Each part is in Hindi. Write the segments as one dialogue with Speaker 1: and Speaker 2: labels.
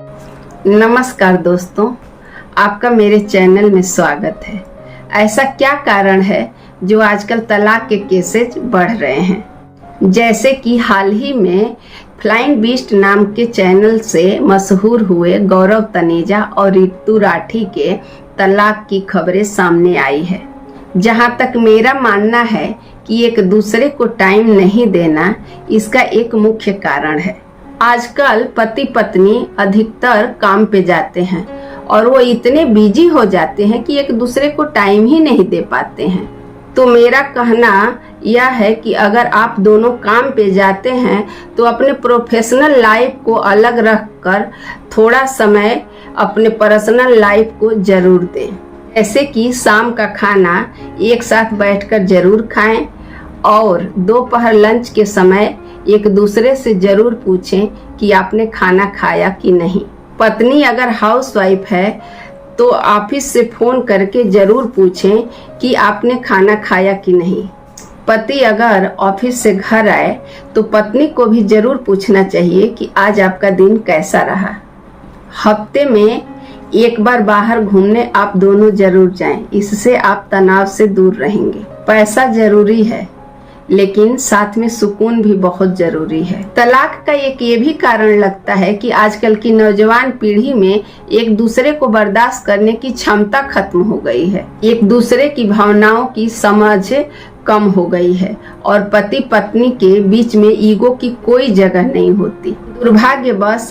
Speaker 1: नमस्कार दोस्तों, आपका मेरे चैनल में स्वागत है। ऐसा क्या कारण है जो आजकल तलाक के केसेज बढ़ रहे हैं? जैसे कि हाल ही में फ्लाइंग बीस्ट नाम के चैनल से मशहूर हुए गौरव तनेजा और ऋतु राठी के तलाक की खबरें सामने आई है। जहां तक मेरा मानना है कि एक दूसरे को टाइम नहीं देना इसका एक मुख्य कारण है। आजकल पति पत्नी अधिकतर काम पे जाते हैं और वो इतने बिजी हो जाते हैं कि एक दूसरे को टाइम ही नहीं दे पाते हैं। तो मेरा कहना यह है कि अगर आप दोनों काम पे जाते हैं तो अपने प्रोफेशनल लाइफ को अलग रखकर थोड़ा समय अपने पर्सनल लाइफ को जरूर दें। जैसे कि शाम का खाना एक साथ बैठकर जरूर खाएं और दोपहर लंच के समय एक दूसरे से जरूर पूछें कि आपने खाना खाया कि नहीं। पत्नी अगर हाउसवाइफ है तो ऑफिस से फोन करके जरूर पूछें कि आपने खाना खाया कि नहीं। पति अगर ऑफिस से घर आए तो पत्नी को भी जरूर पूछना चाहिए कि आज आपका दिन कैसा रहा। हफ्ते में एक बार बाहर घूमने आप दोनों जरूर जाएं, इससे आप तनाव से दूर रहेंगे। पैसा जरूरी है लेकिन साथ में सुकून भी बहुत जरूरी है। तलाक का एक ये भी कारण लगता है कि आजकल की नौजवान पीढ़ी में एक दूसरे को बर्दाश्त करने की क्षमता खत्म हो गई है। एक दूसरे की भावनाओं की समझ कम हो गई है और पति पत्नी के बीच में ईगो की कोई जगह नहीं होती। दुर्भाग्यवश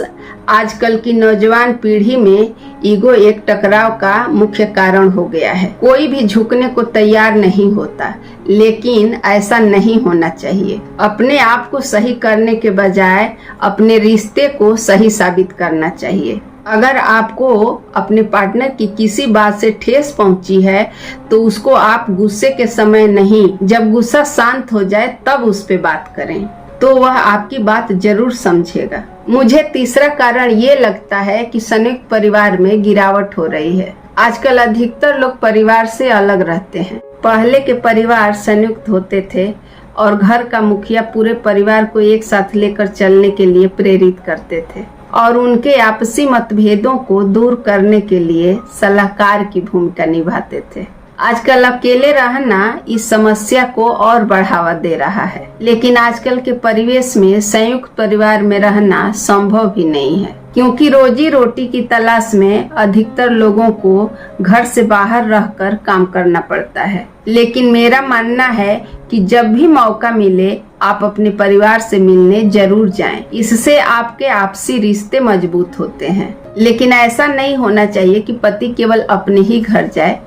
Speaker 1: आजकल की नौजवान पीढ़ी में ईगो एक टकराव का मुख्य कारण हो गया है। कोई भी झुकने को तैयार नहीं होता, लेकिन ऐसा नहीं होना चाहिए। अपने आप को सही करने के बजाय अपने रिश्ते को सही साबित करना चाहिए। अगर आपको अपने पार्टनर की किसी बात से ठेस पहुंची है तो उसको आप गुस्से के समय नहीं, जब गुस्सा शांत हो जाए तब उस पे बात करें, तो वह आपकी बात जरूर समझेगा। मुझे तीसरा कारण ये लगता है कि संयुक्त परिवार में गिरावट हो रही है। आजकल अधिकतर लोग परिवार से अलग रहते हैं। पहले के परिवार संयुक्त होते थे और घर का मुखिया पूरे परिवार को एक साथ लेकर चलने के लिए प्रेरित करते थे और उनके आपसी मतभेदों को दूर करने के लिए सलाहकार की भूमिका निभाते थे। आजकल अकेले रहना इस समस्या को और बढ़ावा दे रहा है, लेकिन आजकल के परिवेश में संयुक्त परिवार में रहना संभव भी नहीं है, क्योंकि रोजी रोटी की तलाश में अधिकतर लोगों को घर से बाहर रहकर काम करना पड़ता है। लेकिन मेरा मानना है कि जब भी मौका मिले आप अपने परिवार से मिलने जरूर जाएं। इससे आपके आपसी रिश्ते मजबूत होते हैं। लेकिन ऐसा नहीं होना चाहिए कि पति केवल अपने ही घर जाए,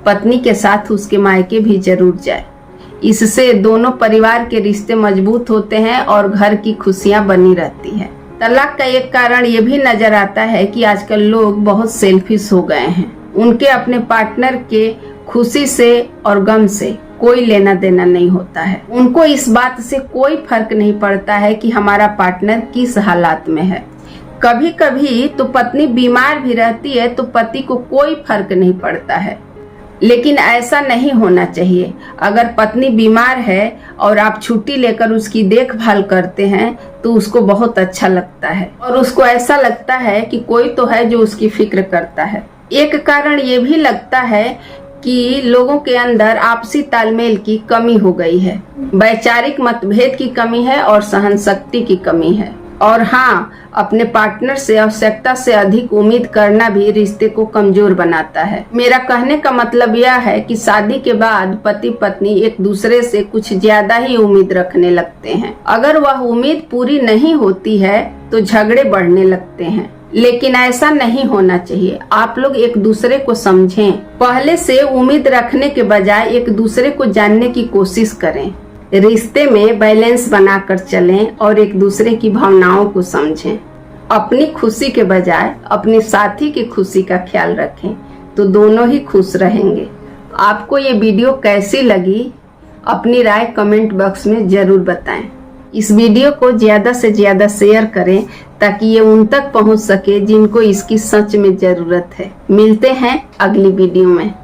Speaker 1: पत्नी के साथ उसके मायके भी जरूर जाए। इससे दोनों परिवार के रिश्ते मजबूत होते हैं और घर की खुशियां बनी रहती है। तलाक का एक कारण ये भी नजर आता है कि आजकल लोग बहुत सेल्फिश हो गए हैं। उनके अपने पार्टनर के खुशी से और गम से कोई लेना देना नहीं होता है। उनको इस बात से कोई फर्क नहीं पड़ता है कि हमारा पार्टनर किस हालात में है। कभी कभी तो पत्नी बीमार भी रहती है तो पति को कोई फर्क नहीं पड़ता है, लेकिन ऐसा नहीं होना चाहिए। अगर पत्नी बीमार है और आप छुट्टी लेकर उसकी देखभाल करते हैं तो उसको बहुत अच्छा लगता है और उसको ऐसा लगता है कि कोई तो है जो उसकी फिक्र करता है। एक कारण ये भी लगता है कि लोगों के अंदर आपसी तालमेल की कमी हो गई है, वैचारिक मतभेद की कमी है और सहन शक्ति की कमी है। और हाँ, अपने पार्टनर से आवश्यकता से अधिक उम्मीद करना भी रिश्ते को कमजोर बनाता है। मेरा कहने का मतलब यह है कि शादी के बाद पति पत्नी एक दूसरे से कुछ ज्यादा ही उम्मीद रखने लगते हैं। अगर वह उम्मीद पूरी नहीं होती है तो झगड़े बढ़ने लगते हैं, लेकिन ऐसा नहीं होना चाहिए। आप लोग एक दूसरे को समझें। पहले से उम्मीद रखने के बजाय एक दूसरे को जानने की कोशिश करें। रिश्ते में बैलेंस बनाकर चलें और एक दूसरे की भावनाओं को समझें। अपनी खुशी के बजाय अपने साथी की खुशी का ख्याल रखें तो दोनों ही खुश रहेंगे। आपको ये वीडियो कैसी लगी अपनी राय कमेंट बॉक्स में जरूर बताएं। इस वीडियो को ज्यादा से ज्यादा शेयर करें ताकि ये उन तक पहुंच सके जिनको इसकी सच में जरूरत है। मिलते हैं अगली वीडियो में।